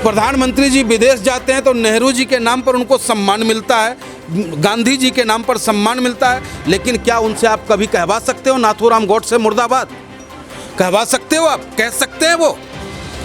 प्रधानमंत्री जी विदेश जाते हैं तो नेहरू जी के नाम पर उनको सम्मान मिलता है, गांधी जी के नाम पर सम्मान मिलता है, लेकिन क्या उनसे आप कभी कहवा सकते हो नाथूराम गोडसे मुर्दाबाद? कहवा सकते हो? आप कह सकते हैं? वो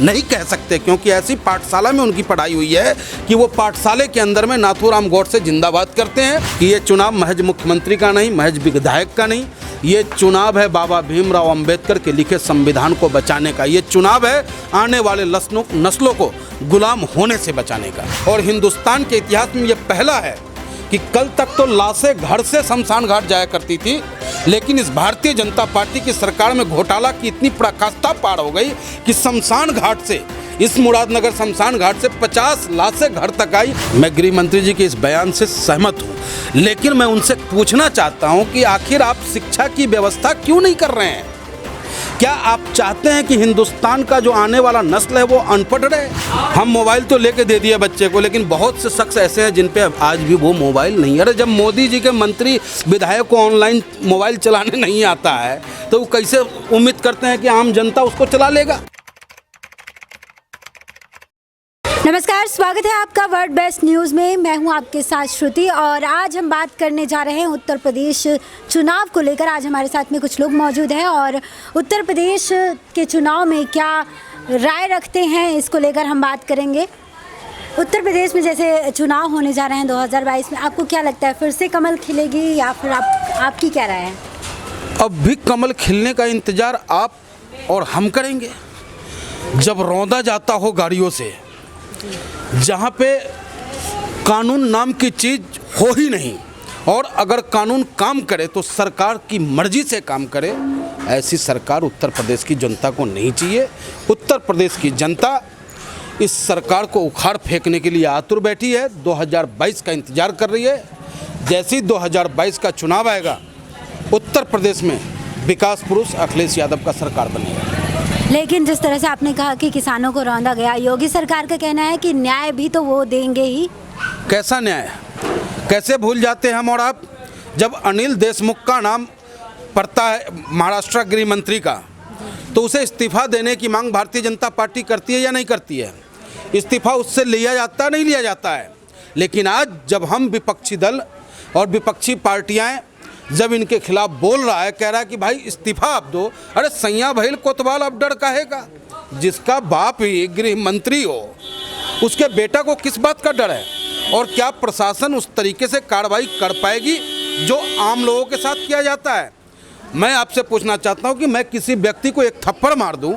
नहीं कह सकते, क्योंकि ऐसी पाठशाला में उनकी पढ़ाई हुई है कि वो पाठशाले के अंदर में नाथूराम गोडसे जिंदाबाद करते हैं कि ये चुनाव महज मुख्यमंत्री का नहीं, महज विधायक का नहीं, ये चुनाव है बाबा भीमराव अंबेडकर के लिखे संविधान को बचाने का। ये चुनाव है आने वाले नस्लों को गुलाम होने से बचाने का। और हिंदुस्तान के इतिहास में ये पहला है कि कल तक तो लाशें घर से शमशान घाट जाया करती थी, लेकिन इस भारतीय जनता पार्टी की सरकार में घोटाला की इतनी पराकाष्ठा पार हो गई कि शमशान घाट से, इस मुरादनगर शमशान घाट से 50 लाशें घर तक आई। मैं गृह मंत्री जी के इस बयान से सहमत हूँ, लेकिन मैं उनसे पूछना चाहता हूँ कि आखिर आप शिक्षा की व्यवस्था क्यों नहीं कर रहे हैं? क्या आप चाहते हैं कि हिंदुस्तान का जो आने वाला नस्ल है वो अनपढ़ रहे? हम मोबाइल तो लेके दे दिया बच्चे को, लेकिन बहुत से शख्स ऐसे हैं जिन पे आज भी वो मोबाइल नहीं है। अरे जब मोदी जी के मंत्री विधायक को ऑनलाइन मोबाइल चलाने नहीं आता है तो वो कैसे उम्मीद करते हैं कि आम जनता उसको चला लेगा? नमस्कार, स्वागत है आपका वर्ल्ड बेस्ट न्यूज़ में। मैं हूं आपके साथ श्रुति और आज हम बात करने जा रहे हैं उत्तर प्रदेश चुनाव को लेकर। आज हमारे साथ में कुछ लोग मौजूद हैं और उत्तर प्रदेश के चुनाव में क्या राय रखते हैं इसको लेकर हम बात करेंगे। उत्तर प्रदेश में जैसे चुनाव होने जा रहे हैं 2022 में, आपको क्या लगता है फिर से कमल खिलेगी या फिर आपकी क्या राय है? अब भी कमल खिलने का इंतज़ार आप और हम करेंगे जब रौंदा जाता हो गाड़ियों से, जहाँ पे कानून नाम की चीज़ हो ही नहीं, और अगर कानून काम करे तो सरकार की मर्जी से काम करे। ऐसी सरकार उत्तर प्रदेश की जनता को नहीं चाहिए। उत्तर प्रदेश की जनता इस सरकार को उखाड़ फेंकने के लिए आतुर बैठी है, 2022 का इंतज़ार कर रही है। जैसे ही 2022 का चुनाव आएगा, उत्तर प्रदेश में विकास पुरुष अखिलेश यादव का सरकार बनेगा। लेकिन जिस तरह से आपने कहा कि किसानों को रौंदा गया, योगी सरकार का कहना है कि न्याय भी तो वो देंगे ही। कैसा न्याय? कैसे भूल जाते हैं हम और आप? जब अनिल देशमुख का नाम पड़ता है महाराष्ट्र गृह मंत्री का, तो उसे इस्तीफा देने की मांग भारतीय जनता पार्टी करती है या नहीं करती है? इस्तीफा उससे लिया जाता नहीं लिया जाता है? लेकिन आज जब हम विपक्षी दल और विपक्षी पार्टियां जब इनके खिलाफ बोल रहा है, कह रहा है कि भाई इस्तीफा आप दो, अरे सैया भैल कोतवाल अब डर काहेगा? जिसका बाप ही गृह मंत्री हो, उसके बेटा को किस बात का डर है? और क्या प्रशासन उस तरीके से कार्रवाई कर पाएगी जो आम लोगों के साथ किया जाता है? मैं आपसे पूछना चाहता हूं कि मैं किसी व्यक्ति को एक थप्पड़ मार दूं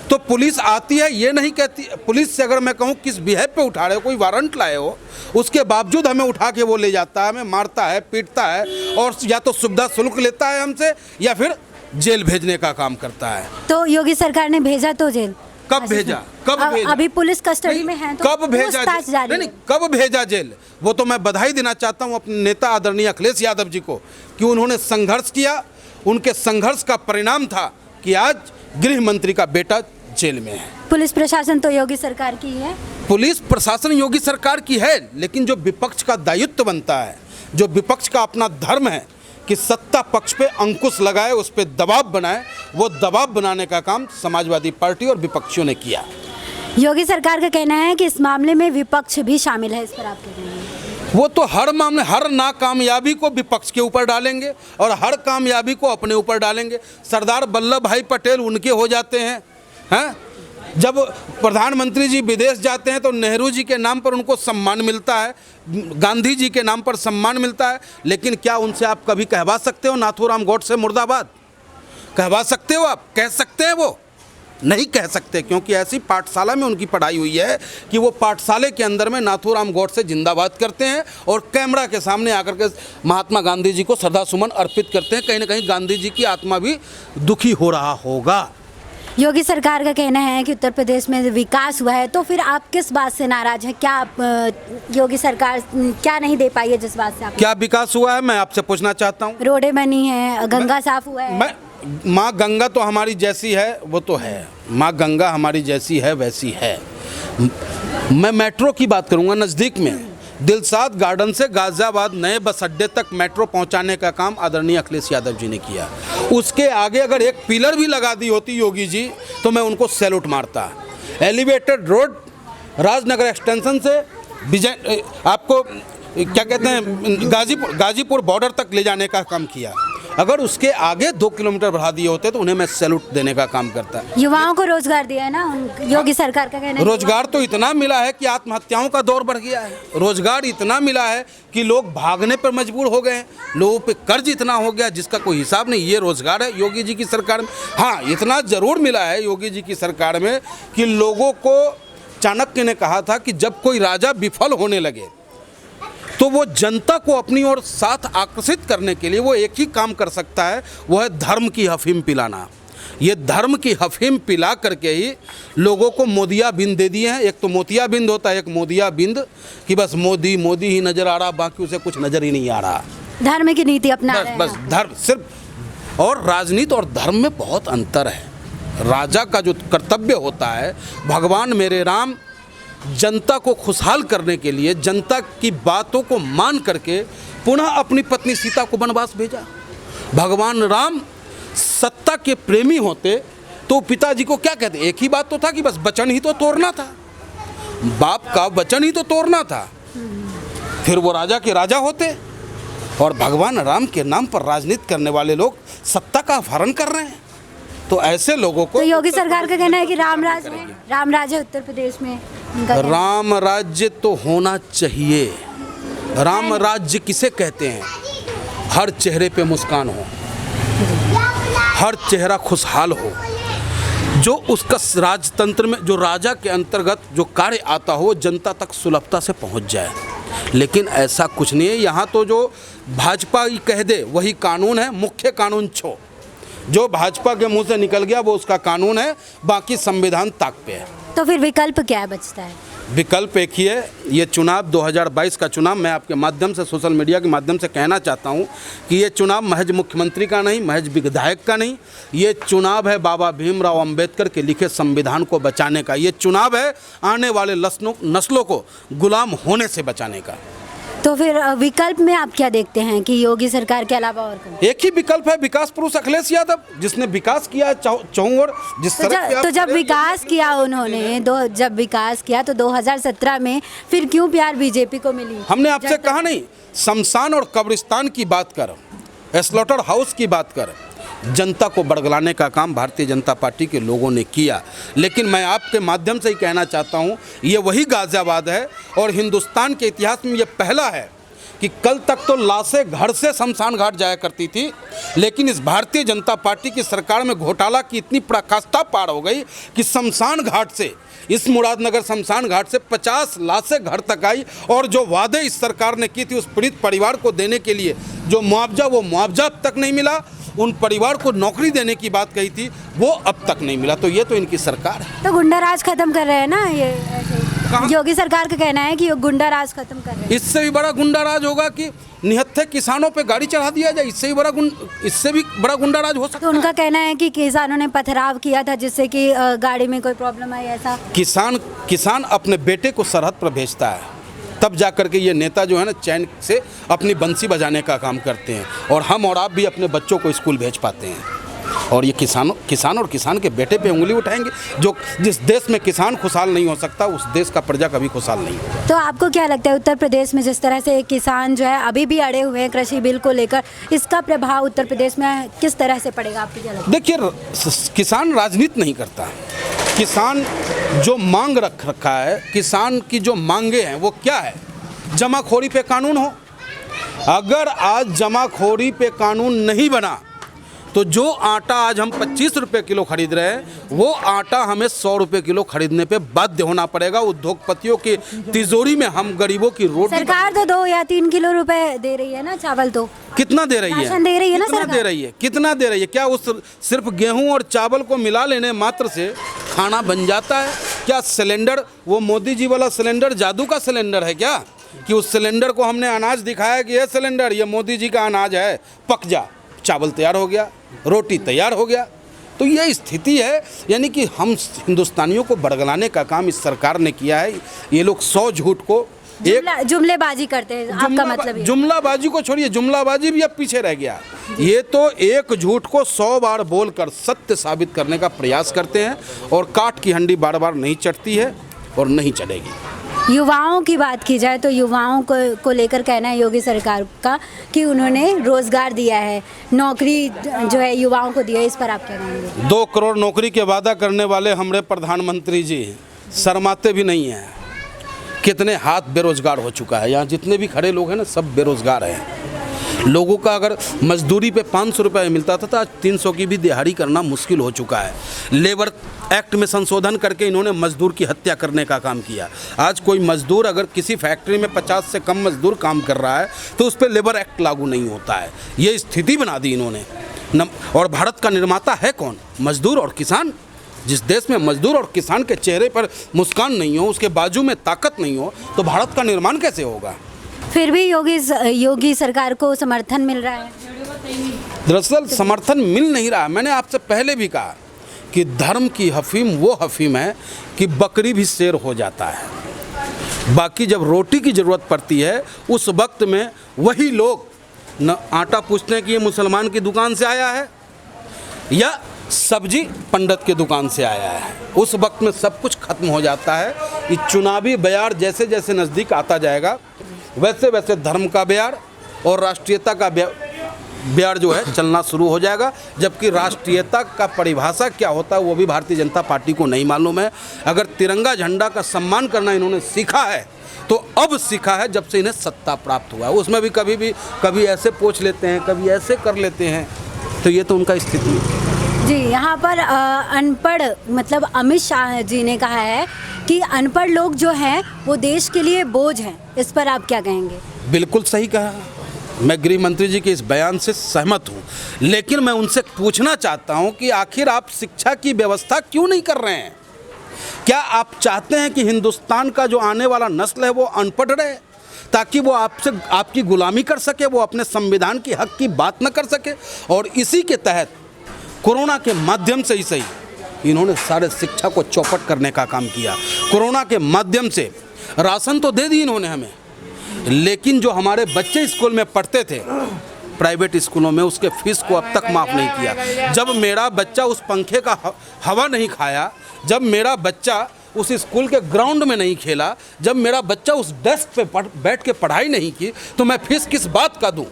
तो पुलिस आती है, ये नहीं कहती। पुलिस से अगर मैं कहूँ किस बिहेव पे उठा रहे हो, कोई वारंट लाए हो, उसके बावजूद हमें उठा के वो ले जाता है, हमें मारता है, पीटता है, और या तो सुविधा शुल्क लेता है हमसे या फिर जेल भेजने का काम करता है। तो योगी सरकार ने भेजा तो जेल कब भेजा? कब भेजा? अभी पुलिस कस्टडी में है तो कब भेजा? नहीं, कब भेजा जेल? वो तो मैं बधाई देना चाहता हूँ अपने नेता आदरणीय अखिलेश यादव जी को कि उन्होंने संघर्ष किया। उनके संघर्ष का परिणाम था कि आज गृह मंत्री का बेटा जेल में है। पुलिस प्रशासन तो योगी सरकार की है। पुलिस प्रशासन योगी सरकार की है, लेकिन जो विपक्ष का दायित्व बनता है, जो विपक्ष का अपना धर्म है कि सत्ता पक्ष पे अंकुश लगाए, उस पे दबाव बनाए, वो दबाव बनाने का काम समाजवादी पार्टी और विपक्षियों ने किया। योगी सरकार का कहना है कि इस मामले में विपक्ष भी शामिल है, इस पर आप कह रहे हैं? वो तो हर मामले, हर नाकामयाबी को विपक्ष के ऊपर डालेंगे और हर कामयाबी को अपने ऊपर डालेंगे। सरदार वल्लभ भाई पटेल उनके हो जाते हैं। जब प्रधानमंत्री जी विदेश जाते हैं तो नेहरू जी के नाम पर उनको सम्मान मिलता है, गांधी जी के नाम पर सम्मान मिलता है, लेकिन क्या उनसे आप कभी कहवा सकते हो नाथूराम गोडसे मुर्दाबाद? कहवा सकते हो? आप कह सकते हैं? वो नहीं कह सकते, क्योंकि ऐसी पाठशाला में उनकी पढ़ाई हुई है कि वो पाठशाले के अंदर में नाथूराम गोडसे जिंदाबाद करते हैं और कैमरा के सामने आकर के महात्मा गांधी जी को श्रद्धा सुमन अर्पित करते हैं। कहीं ना कहीं गांधी जी की आत्मा भी दुखी हो रहा होगा। योगी सरकार का कहना है कि उत्तर प्रदेश में विकास हुआ है, तो फिर आप किस बात से नाराज हैं? क्या आप योगी सरकार क्या नहीं दे पाई है जिस बात से आप? क्या विकास हुआ है मैं आपसे पूछना चाहता हूँ। रोडें बनी हैं, गंगा साफ हुआ है। माँ गंगा तो हमारी जैसी है, वो तो है, माँ गंगा हमारी जैसी है वैसी है। मैं मेट्रो की बात करूँगा। नज़दीक में दिलसाद गार्डन से गाजियाबाद नए बस अड्डे तक मेट्रो पहुंचाने का काम आदरणीय अखिलेश यादव जी ने किया। उसके आगे अगर एक पिलर भी लगा दी होती योगी जी तो मैं उनको सैल्यूट मारता। एलिवेटेड रोड राजनगर एक्सटेंशन से विजय आपको क्या कहते हैं गाजीपुर बॉर्डर तक ले जाने का काम किया। अगर उसके आगे 2 किलोमीटर बढ़ा दिए होते तो उन्हें मैं सैल्यूट देने का काम करता। युवाओं को रोजगार दिया है ना योगी सरकार का कहना है। रोजगार तो इतना मिला है कि आत्महत्याओं का दौर बढ़ गया है। रोजगार इतना मिला है कि लोग भागने पर मजबूर हो गए हैं। लोगों पे कर्ज इतना हो गया जिसका कोई हिसाब नहीं। ये रोजगार है योगी जी की सरकार में। हाँ, इतना जरूर मिला है योगी जी की सरकार में कि लोगों को चाणक्य ने कहा था कि जब कोई राजा विफल होने लगे तो वो जनता को अपनी ओर साथ आकर्षित करने के लिए वो एक ही काम कर सकता है, वो है धर्म की अफीम पिलाना। ये धर्म की अफीम पिला करके ही लोगों को मोदिया बिंद दे दिए हैं। एक तो मोतिया बिंद होता है, एक मोदिया बिंद कि बस मोदी मोदी ही नज़र आ रहा, बाकी उसे कुछ नज़र ही नहीं आ रहा। धर्म की नीति अपना रहे हैं। बस धर्म सिर्फ। और राजनीति और धर्म में बहुत अंतर है। राजा का जो कर्तव्य होता है, भगवान मेरे राम जनता को खुशहाल करने के लिए जनता की बातों को मान करके पुनः अपनी पत्नी सीता को वनवास भेजा। भगवान राम सत्ता के प्रेमी होते तो पिताजी को क्या कहते? एक ही बात तो था कि बस वचन ही तो तोड़ना था, बाप का वचन ही तो तोड़ना था, फिर वो राजा के राजा होते। और भगवान राम के नाम पर राजनीति करने वाले लोग सत्ता का अपहरण कर रहे हैं। तो ऐसे लोगों को तो योगी सरकार का कहना है कि राम राज्य उत्तर प्रदेश में राम राज्य तो होना चाहिए। राम राज्य किसे कहते हैं? हर चेहरे पे मुस्कान हो, हर चेहरा खुशहाल हो, जो उसका राजतंत्र में जो राजा के अंतर्गत जो कार्य आता हो जनता तक सुलभता से पहुंच जाए। लेकिन ऐसा कुछ नहीं है। यहाँ तो जो भाजपा ही कह दे वही कानून है। मुख्य कानून छो जो भाजपा के मुंह से निकल गया वो उसका कानून है, बाकी संविधान ताक पे है। तो फिर विकल्प क्या बचता है? विकल्प एक ही है। ये चुनाव 2022 का चुनाव, मैं आपके माध्यम से सोशल मीडिया के माध्यम से कहना चाहता हूँ कि ये चुनाव महज मुख्यमंत्री का नहीं, महज विधायक का नहीं, ये चुनाव है बाबा भीमराव अंबेडकर के लिखे संविधान को बचाने का। ये चुनाव है आने वाले नस्लों को गुलाम होने से बचाने का। तो फिर विकल्प में आप क्या देखते हैं कि योगी सरकार के अलावा और कौन? एक ही विकल्प है, विकास पुरुष अखिलेश यादव, जिसने विकास किया चौं ओर। तो जब विकास किया उन्होंने जब विकास किया तो 2017 में फिर क्यों प्यार बीजेपी को मिली? हमने आपसे कहा नहीं, शमशान और कब्रिस्तान की बात कर, स्लॉटर हाउस की बात कर, जनता को बड़गलाने का काम भारतीय जनता पार्टी के लोगों ने किया। लेकिन मैं आपके माध्यम से ही कहना चाहता हूँ, ये वही गाजियाबाद है और हिंदुस्तान के इतिहास में ये पहला है कि कल तक तो लाशें घर से शमशान घाट जाया करती थी, लेकिन इस भारतीय जनता पार्टी की सरकार में घोटाला की इतनी पराकाष्ठा पार हो गई कि शमशान घाट से, इस मुरादनगर शमशान घाट से 50 लाशें घर तक आई। और जो वादे इस सरकार ने की थी उस पीड़ित परिवार को देने के लिए जो मुआवजा, वो मुआवजा अब तक नहीं मिला। उन परिवार को नौकरी देने की बात कही थी, वो अब तक नहीं मिला। तो ये तो इनकी सरकार है। तो गुंडा राज खत्म कर रहे हैं ना ये योगी सरकार का कहना है कि गुंडा राज खत्म कर रहे हैं। इससे भी बड़ा गुंडा राज होगा कि निहत्थे किसानों पे गाड़ी चढ़ा दिया जाए। इससे भी बड़ा गुंडा राज हो सकता है। तो उनका कहना है कि किसानों ने पथराव किया था जिससे कि गाड़ी में कोई प्रॉब्लम आई। ऐसा किसान अपने बेटे को सरहद पर भेजता है, तब जा कर के ये नेता जो है ना चैन से अपनी बंसी बजाने का काम करते हैं। और हम और आप भी अपने बच्चों को स्कूल भेज पाते हैं। और ये किसान और किसान के बेटे पे उंगली उठाएंगे। जिस देश में किसान खुशहाल नहीं हो सकता उस देश का प्रजा कभी खुशहाल नहीं हो। तो आपको क्या लगता है उत्तर प्रदेश में जिस तरह से किसान जो है अभी भी अड़े हुए हैं कृषि बिल को लेकर, इसका प्रभाव उत्तर प्रदेश में किस तरह से पड़ेगा? आपको क्या लगता है? देखिए, किसान राजनीति नहीं करता। किसान जो मांग रखा है, किसान की जो मांगे हैं वो क्या है? जमाखोरी पे कानून हो। अगर आज जमाखोरी पे कानून नहीं बना तो जो आटा आज हम 25 रुपये किलो खरीद रहे हैं वो आटा हमें 100 रुपये किलो खरीदने पे बाध्य होना पड़ेगा। उद्योगपतियों की तिजोरी में हम गरीबों की रोटी। सरकार तो 2 या 3 किलो रुपए दे रही है ना चावल। तो कितना दे रही है? राशन दे रही है ना सरकार? कितना दे रही है? क्या उस सिर्फ गेहूं और चावल को मिला लेने मात्र से खाना बन जाता है? क्या सिलेंडर, वो मोदी जी वाला सिलेंडर जादू का सिलेंडर है क्या कि उस सिलेंडर को हमने अनाज दिखाया कि ये सिलेंडर, ये मोदी जी का अनाज है, पक जा, चावल तैयार हो गया, रोटी तैयार हो गया? तो ये स्थिति है। यानी कि हम हिंदुस्तानियों को बड़गलाने का काम इस सरकार ने किया है। ये लोग 100 झूठ को जुमलेबाजी करते हैं। आपका मतलब है? जुमलाबाजी को छोड़िए, जुमलाबाजी भी अब पीछे रह गया। ये तो एक झूठ को 100 बार बोलकर सत्य साबित करने का प्रयास करते हैं और काट की हंडी बार बार नहीं चटती है। और नहीं चलेगी। युवाओं की बात की जाए तो युवाओं को लेकर कहना है योगी सरकार का कि उन्होंने रोजगार दिया है, नौकरी जो है युवाओं को दिया है, इस पर आप क्या कहेंगे? 2 करोड़ नौकरी के वादा करने वाले हमारे प्रधानमंत्री जी शर्माते भी नहीं हैं। कितने हाथ बेरोजगार हो चुका है, यहाँ जितने भी खड़े लोग हैं ना सब बेरोजगार हैं। लोगों का अगर मजदूरी पे 500 रुपये मिलता था तो आज 300 की भी दिहाड़ी करना मुश्किल हो चुका है। लेबर एक्ट में संशोधन करके इन्होंने मजदूर की हत्या करने का काम किया। आज कोई मजदूर अगर किसी फैक्ट्री में 50 से कम मजदूर काम कर रहा है तो उस पर लेबर एक्ट लागू नहीं होता है। ये स्थिति बना दी इन्होंने। और भारत का निर्माता है कौन? मजदूर और किसान। जिस देश में मजदूर और किसान के चेहरे पर मुस्कान नहीं हो, उसके बाजू में ताकत नहीं हो, तो भारत का निर्माण कैसे होगा? फिर भी योगी सरकार को समर्थन मिल रहा है। दरअसल समर्थन मिल नहीं रहा। मैंने आपसे पहले भी कहा कि धर्म की हफीम वो हफीम है कि बकरी भी शेर हो जाता है। बाकी जब रोटी की ज़रूरत पड़ती है उस वक्त में वही लोग न आटा पूछते हैं कि ये मुसलमान की दुकान से आया है या सब्जी पंडित की दुकान से आया है। उस वक्त में सब कुछ खत्म हो जाता है। ये चुनावी बयार जैसे जैसे नज़दीक आता जाएगा वैसे वैसे धर्म का बयार और राष्ट्रीयता का बयार जो है चलना शुरू हो जाएगा। जबकि राष्ट्रीयता का परिभाषा क्या होता है वो भी भारतीय जनता पार्टी को नहीं मालूम है। अगर तिरंगा झंडा का सम्मान करना इन्होंने सीखा है तो अब सीखा है जब से इन्हें सत्ता प्राप्त हुआ है। उसमें भी कभी ऐसे पूछ लेते हैं, कभी ऐसे कर लेते हैं, तो ये तो उनका स्थिति है। जी, यहाँ पर अनपढ़ मतलब अमित शाह जी ने कहा है कि अनपढ़ लोग जो हैं वो देश के लिए बोझ हैं। इस पर आप क्या कहेंगे? बिल्कुल सही कहा। मैं गृह मंत्री जी के इस बयान से सहमत हूँ, लेकिन मैं उनसे पूछना चाहता हूँ कि आखिर आप शिक्षा की व्यवस्था क्यों नहीं कर रहे हैं? क्या आप चाहते हैं कि हिंदुस्तान का जो आने वाला नस्ल है वो अनपढ़ रहे ताकि वो आपकी गुलामी कर सके, वो अपने संविधान की हक की बात न कर सके? और इसी के तहत कोरोना के माध्यम से ही सही इन्होंने सारे शिक्षा को चौपट करने का काम किया। कोरोना के माध्यम से राशन तो दे दी इन्होंने हमें, लेकिन जो हमारे बच्चे स्कूल में पढ़ते थे प्राइवेट स्कूलों में उसके फीस को अब तक माफ़ नहीं किया। जब मेरा बच्चा उस पंखे का हवा नहीं खाया, जब मेरा बच्चा उस स्कूल के ग्राउंड में नहीं खेला, जब मेरा बच्चा उस डेस्क पे बैठ के पढ़ाई नहीं की, तो मैं फीस किस बात का दूँ?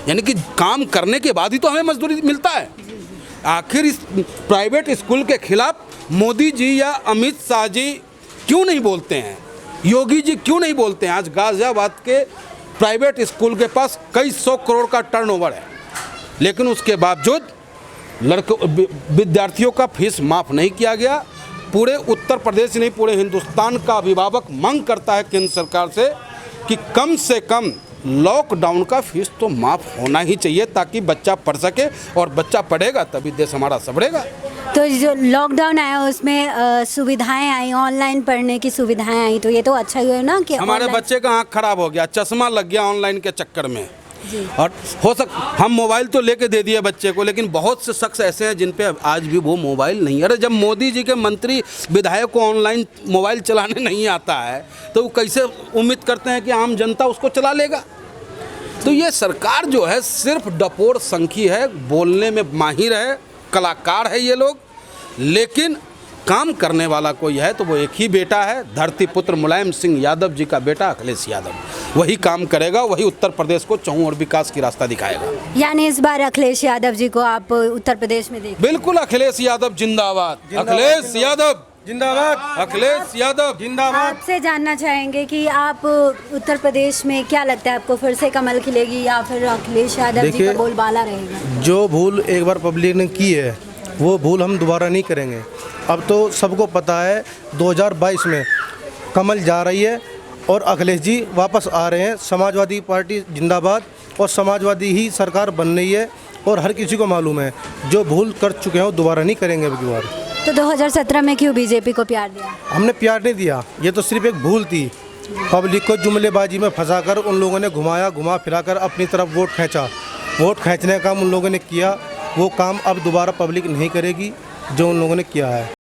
यानी कि काम करने के बाद ही तो हमें मजदूरी मिलता है। आखिर इस प्राइवेट स्कूल के खिलाफ मोदी जी या अमित शाह जी क्यों नहीं बोलते हैं? योगी जी क्यों नहीं बोलते हैं? आज गाजियाबाद के प्राइवेट स्कूल के पास कई 100 करोड़ का टर्नओवर है, लेकिन उसके बावजूद विद्यार्थियों का फीस माफ़ नहीं किया गया। पूरे उत्तर प्रदेश नहीं पूरे हिंदुस्तान का अभिभावक मांग करता है केंद्र सरकार से कम लॉकडाउन का फीस तो माफ़ होना ही चाहिए ताकि बच्चा पढ़ सके, और बच्चा पढ़ेगा तभी देश हमारा संभलेगा। तो जो लॉकडाउन आया उसमें सुविधाएं आई, ऑनलाइन पढ़ने की सुविधाएं आई, तो ये तो अच्छा ही है ना कि हमारे बच्चे का आँख खराब हो गया, चश्मा लग गया ऑनलाइन के चक्कर में। और हम मोबाइल तो लेके दे दिए बच्चे को, लेकिन बहुत से शख्स ऐसे हैं जिन पे आज भी वो मोबाइल नहीं है। अरे जब मोदी जी के मंत्री विधायक को ऑनलाइन मोबाइल चलाने नहीं आता है तो वो कैसे उम्मीद करते हैं कि आम जनता उसको चला लेगा? तो ये सरकार जो है सिर्फ डपोर संखी है, बोलने में माहिर है, कलाकार है ये लोग, लेकिन काम करने वाला कोई है तो वो एक ही बेटा है, धरती पुत्र मुलायम सिंह यादव जी का बेटा अखिलेश यादव। वही काम करेगा, वही उत्तर प्रदेश को चहुं और विकास की रास्ता दिखाएगा। यानी इस बार अखिलेश यादव जी को आप उत्तर प्रदेश में देखें? बिल्कुल, अखिलेश यादव जिंदाबाद, अखिलेश यादव जिंदाबाद, अखिलेश यादव जिंदाबाद। आपसे जानना चाहेंगे कि आप उत्तर प्रदेश में क्या लगता है आपको, फिर से कमल खिलेगी या फिर अखिलेश यादव जी का बोलबाला रहेगा? जो भूल एक बार पब्लिक ने की है वो भूल हम दोबारा नहीं करेंगे। अब तो सबको पता है 2022 में कमल जा रही है और अखिलेश जी वापस आ रहे हैं। समाजवादी पार्टी जिंदाबाद, और समाजवादी ही सरकार बन रही है, और हर किसी को मालूम है जो भूल कर चुके हैं वो दोबारा नहीं करेंगे अब की बार। तो 2017 में क्यों बीजेपी को प्यार दिया? हमने प्यार नहीं दिया, ये तो सिर्फ एक भूल थी। पब्लिक को जुमलेबाजी में फंसाकर उन लोगों ने घुमा फिराकर अपनी तरफ वोट खींचा। वोट खींचने का काम उन लोगों ने किया, वो काम अब दोबारा पब्लिक नहीं करेगी जो उन लोगों ने किया है।